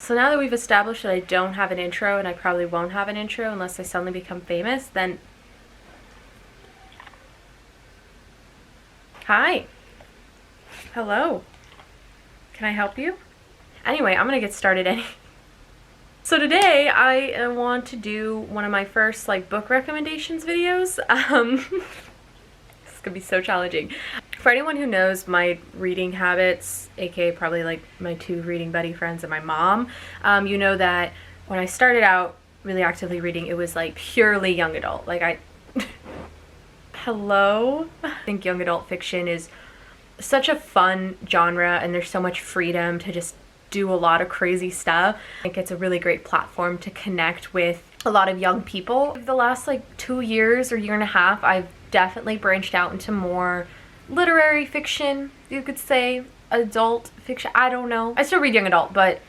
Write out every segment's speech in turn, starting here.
So now that we've established that I don't have an intro, and I probably won't have an intro unless I suddenly become famous, then... Hi. Hello. Can I help you? Anyway, I'm gonna get started So today I want to do one of my first book recommendations videos. This is gonna be so challenging. For anyone who knows my reading habits, aka probably my two reading buddy friends and my mom, you know that when I started out really actively reading, it was purely young adult. Hello? I think young adult fiction is such a fun genre, and there's so much freedom to just do a lot of crazy stuff. I think it's a really great platform to connect with a lot of young people. The last 2 years or year and a half, I've definitely branched out into more literary fiction, you could say, adult fiction, I don't know. I still read young adult, but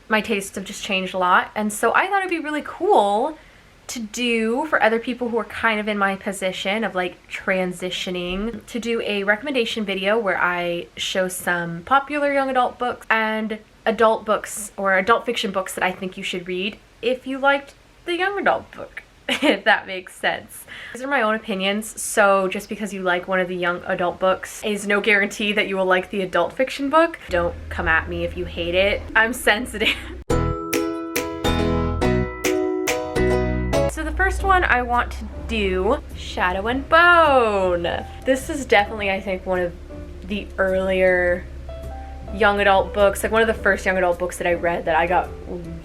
my tastes have just changed a lot, and so I thought it'd be really cool to do for other people who are kind of in my position of transitioning, to do a recommendation video where I show some popular young adult books and adult books or adult fiction books that I think you should read if you liked the young adult book, if that makes sense. These are my own opinions, so just because you like one of the young adult books is no guarantee that you will like the adult fiction book. Don't come at me if you hate it. I'm sensitive. So the first one I want to do, Shadow and Bone. This is definitely, I think, one of the earlier young adult books, one of the first young adult books that I read that I got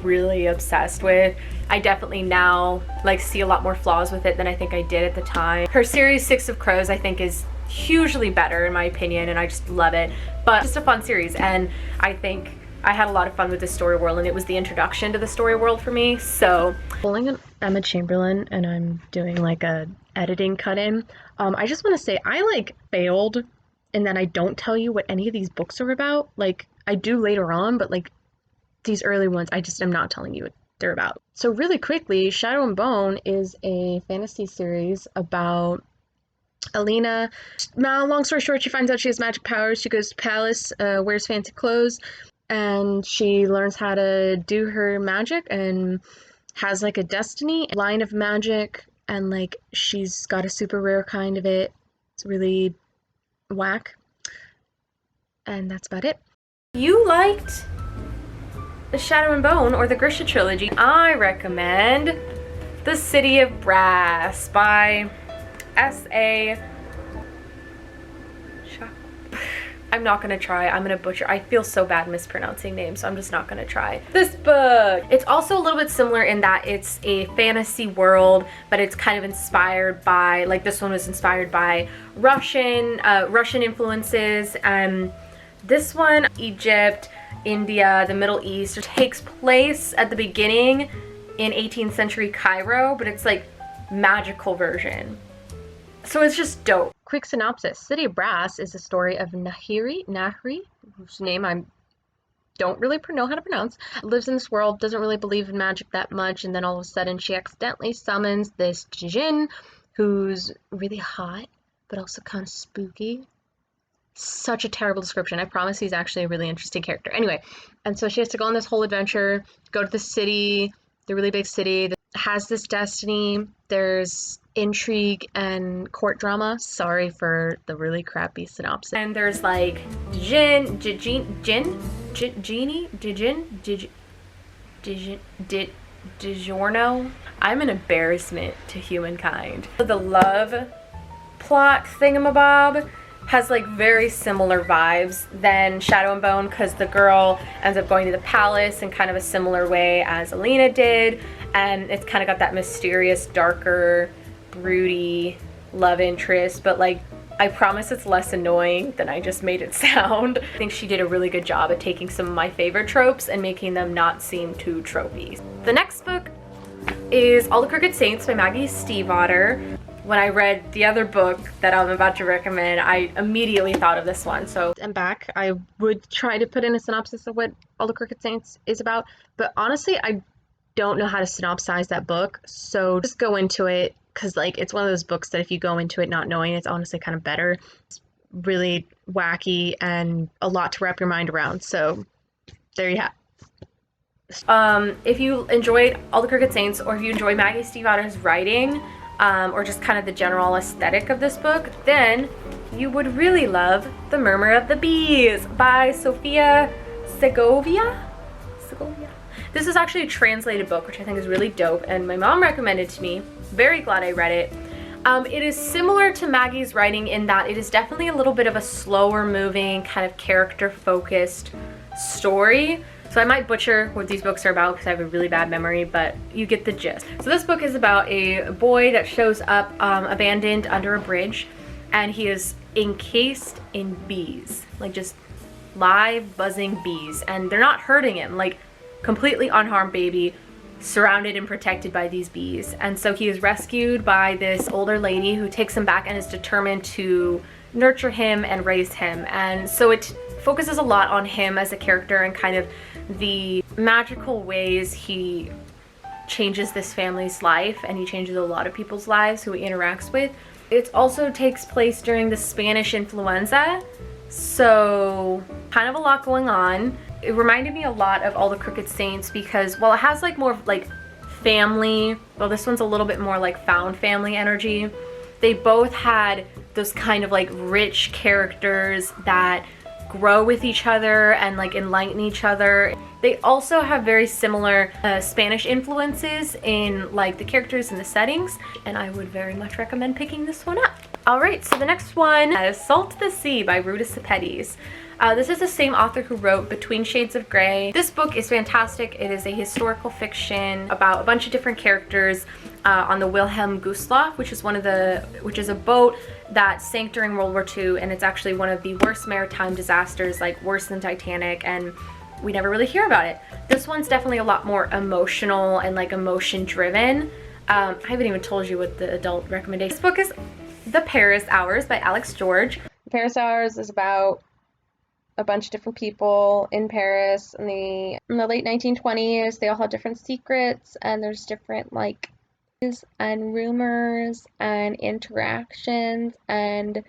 really obsessed with. I definitely now see a lot more flaws with it than I think I did at the time. Her series 6 of Crows I think is hugely better in my opinion, and I just love it, but it's just a fun series, and I think I had a lot of fun with the story world, and it was the introduction to the story world for me. So pulling an Emma Chamberlain, and I'm doing a editing cut-in. I just want to say I failed and then I don't tell you what any of these books are about. I do later on, but these early ones I just am not telling you what they're about. So really quickly, Shadow and Bone is a fantasy series about Alina. Now, long story short, she finds out she has magic powers. She goes to palace, wears fancy clothes, and she learns how to do her magic and has a destiny line of magic, and she's got a super rare kind of it. It's really whack, and that's about it. You liked the Shadow and Bone or the Grisha trilogy. I recommend The City of Brass by S.A. I'm not gonna try. I'm gonna butcher. I feel so bad mispronouncing names, so I'm just not gonna try this book. It's also a little bit similar in that it's a fantasy world, but it's kind of inspired by, this one was inspired by Russian influences, and this one, Egypt, India, the Middle East. It takes place at the beginning in 18th century Cairo, but it's magical version. So it's just dope. Quick synopsis. City of Brass is the story of Nahri, whose name I don't really know how to pronounce, lives in this world, doesn't really believe in magic that much, and then all of a sudden she accidentally summons this djinn who's really hot, but also kind of spooky. Such a terrible description. I promise he's actually a really interesting character. Anyway, and so she has to go on this whole adventure, go to the city, the really big city that has this destiny. There's intrigue and court drama. Sorry for the really crappy synopsis. And there's DiGiorno. I'm an embarrassment to humankind. The love plot thingamabob has very similar vibes than Shadow and Bone, because the girl ends up going to the palace in kind of a similar way as Alina did, and it's kind of got that mysterious, darker, broody love interest, but I promise it's less annoying than I just made it sound. I think she did a really good job at taking some of my favorite tropes and making them not seem too tropey. The next book is All the Crooked Saints by Maggie Steifvater. When I read the other book that I'm about to recommend, I immediately thought of this one. So I'm back. I would try to put in a synopsis of what All the Crooked Saints is about, but honestly, I don't know how to synopsize that book, so just go into it, because it's one of those books that if you go into it not knowing, it's honestly kind of better. It's really wacky and a lot to wrap your mind around, so there you have it. If you enjoyed All the Crooked Saints, or if you enjoy Maggie Steifvater's writing, or just kind of the general aesthetic of this book, then you would really love The Murmur of the Bees by Sofia Segovia. This is actually a translated book, which I think is really dope, and my mom recommended to me. Very glad I read it. It is similar to Maggie's writing in that it is definitely a little bit of a slower moving, kind of character focused story. So I might butcher what these books are about because I have a really bad memory, but you get the gist. So this book is about a boy that shows up abandoned under a bridge, and he is encased in bees, like just live buzzing bees, and they're not hurting him, like completely unharmed baby, surrounded and protected by these bees. And so he is rescued by this older lady who takes him back and is determined to nurture him and raise him. And so it focuses a lot on him as a character and kind of the magical ways he changes this family's life, and he changes a lot of people's lives who he interacts with. It also takes place during the Spanish influenza, so kind of a lot going on. It reminded me a lot of All the Crooked Saints because while it has like more like family, well, this one's a little bit more like found family energy. They both had those kind of like rich characters that grow with each other and like enlighten each other. They also have very similar Spanish influences in like the characters and the settings, and I would very much recommend picking this one up. Alright, so the next one is Salt the Sea by Ruta Sepetys. This is the same author who wrote Between Shades of Grey. This book is fantastic. It is a historical fiction about a bunch of different characters on the Wilhelm Gustloff, which is a boat that sank during World War II, and it's actually one of the worst maritime disasters, like worse than Titanic, and we never really hear about it. This one's definitely a lot more emotional and like emotion driven. I haven't even told you what the adult recommendation. This book is The Paris Hours by Alex George. Paris Hours is about a bunch of different people in Paris in the late 1920s. They all have different secrets, and there's different like and rumors and interactions and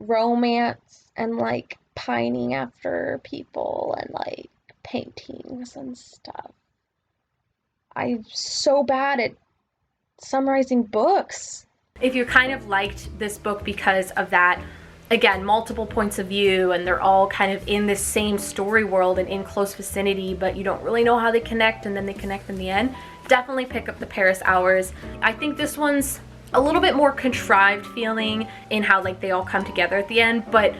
romance and like pining after people and like paintings and stuff. I'm so bad at summarizing books. If you kind of liked this book because of that, again, multiple points of view, and they're all kind of in this same story world and in close vicinity, but you don't really know how they connect, and then they connect in the end, definitely pick up The Paris Hours. I think this one's a little bit more contrived feeling in how like they all come together at the end, but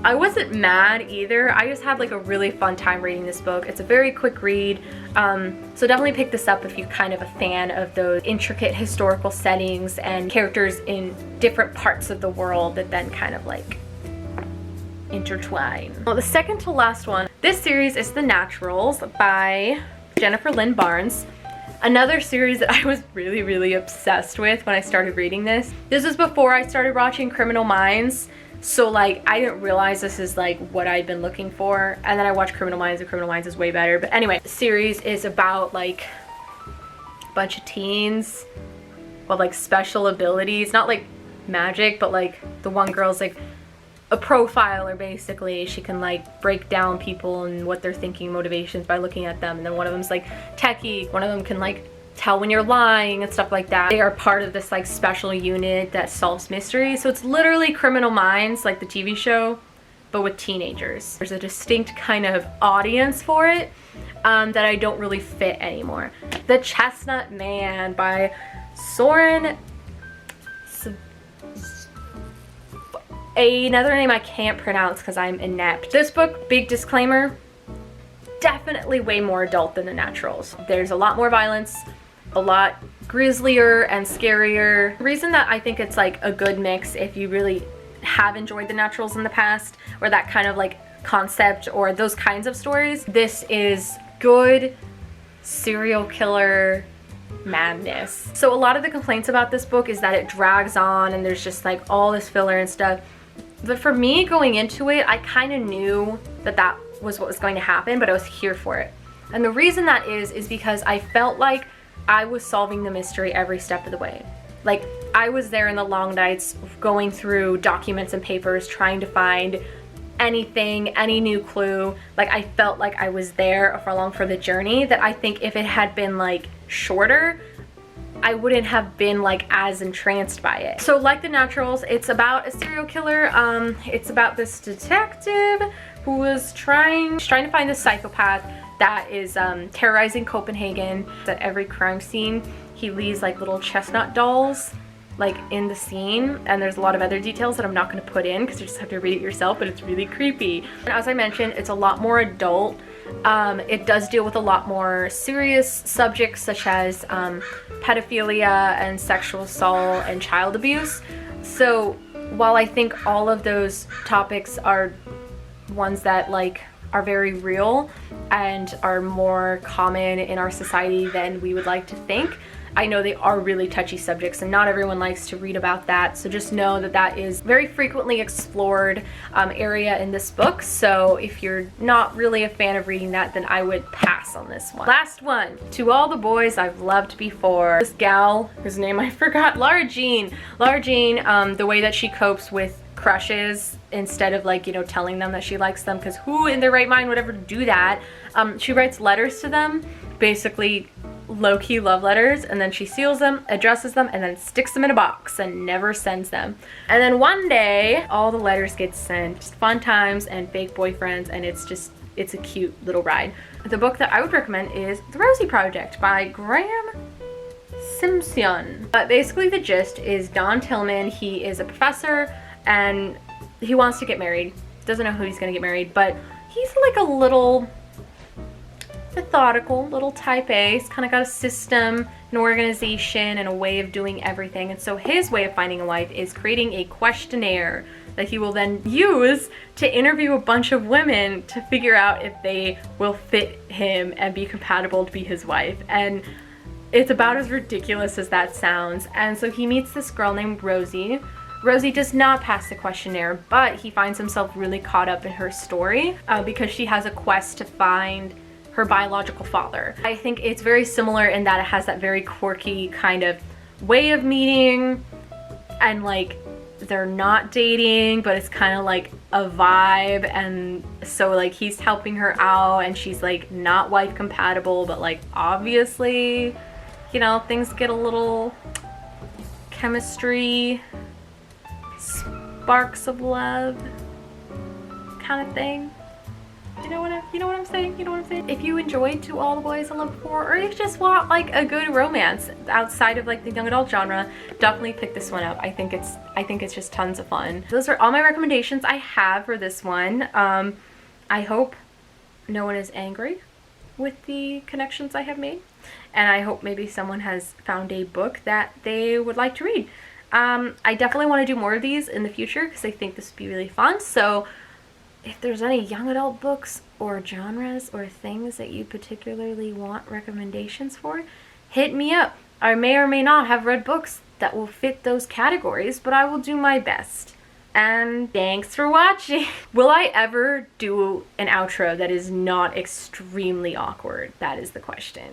I wasn't mad either. I just had like a really fun time reading this book. It's a very quick read, so definitely pick this up if you're kind of a fan of those intricate historical settings and characters in different parts of the world that then kind of like intertwine. Well, the second to last one, this series is The Naturals by Jennifer Lynn Barnes. Another series that I was really, really obsessed with when I started reading this. This was before I started watching Criminal Minds. So like I didn't realize this is like what I'd been looking for, and then I watched Criminal Minds, and Criminal Minds is way better. But anyway, the series is about like a bunch of teens with like special abilities, not like magic, but like the one girl's like a profiler basically. She can like break down people and what they're thinking, motivations by looking at them. And then one of them's like techie, one of them can like tell when you're lying and stuff like that. They are part of this like special unit that solves mysteries. So it's literally Criminal Minds, like the TV show, but with teenagers. There's a distinct kind of audience for it that I don't really fit anymore. The Chestnut Man by Soren. Another name I can't pronounce because I'm inept. This book, big disclaimer, definitely way more adult than The Naturals. There's a lot more violence, a lot grislier and scarier. The reason that I think it's like a good mix if you really have enjoyed The Naturals in the past, or that kind of like concept or those kinds of stories, this is good serial killer madness. So a lot of the complaints about this book is that it drags on and there's just like all this filler and stuff. But for me, going into it, I kind of knew that that was what was going to happen, but I was here for it. And the reason that is because I felt like I was solving the mystery every step of the way. Like, I was there in the long nights going through documents and papers trying to find anything, any new clue. Like, I felt like I was there along for the journey, that I think if it had been like shorter, I wouldn't have been like as entranced by it. So like The Naturals, it's about a serial killer. It's about this detective who is trying to find a psychopath that is terrorizing Copenhagen. At every crime scene, he leaves like little chestnut dolls like in the scene, and there's a lot of other details that I'm not going to put in because you just have to read it yourself, but it's really creepy. And as I mentioned, it's a lot more adult. It does deal with a lot more serious subjects such as pedophilia and sexual assault and child abuse. So while I think all of those topics are ones that like are very real and are more common in our society than we would like to think, I know they are really touchy subjects and not everyone likes to read about that. So just know that that is very frequently explored area in this book. So if you're not really a fan of reading that, then I would pass on this one. Last one, To All the Boys I've Loved Before. This gal, whose name I forgot, Lara Jean. Lara Jean, the way that she copes with crushes instead of like, you know, telling them that she likes them, because who in their right mind would ever do that? She writes letters to them, basically low-key love letters, and then she seals them, addresses them, and then sticks them in a box and never sends them. And then one day all the letters get sent. Just fun times and fake boyfriends, and it's a cute little ride. The book that I would recommend is The Rosie Project by Graeme Simsion. But basically the gist is Don Tillman, he is a professor and he wants to get married. Doesn't know who he's gonna get married, but he's like a little methodical, little type A. He's kind of got a system, an organization, and a way of doing everything. And so his way of finding a wife is creating a questionnaire that he will then use to interview a bunch of women to figure out if they will fit him and be compatible to be his wife. And it's about as ridiculous as that sounds. And so he meets this girl named Rosie. Rosie does not pass the questionnaire, but he finds himself really caught up in her story because she has a quest to find her biological father. I think it's very similar in that it has that very quirky kind of way of meeting, and like they're not dating, but it's kind of like a vibe. And so like he's helping her out and she's like not wife compatible, but like obviously, you know, things get a little chemistry, sparks of love kind of thing. You know what I'm saying? You know what I'm saying? If you enjoyed To All the Boys I Loved Before, or if you just want like a good romance outside of like the young adult genre, definitely pick this one up. I think it's just tons of fun. Those are all my recommendations I have for this one. I hope no one is angry with the connections I have made, and I hope maybe someone has found a book that they would like to read. I definitely want to do more of these in the future because I think this would be really fun. So if there's any young adult books or genres or things that you particularly want recommendations for, hit me up. I may or may not have read books that will fit those categories, but I will do my best. And thanks for watching. Will I ever do an outro that is not extremely awkward? That is the question.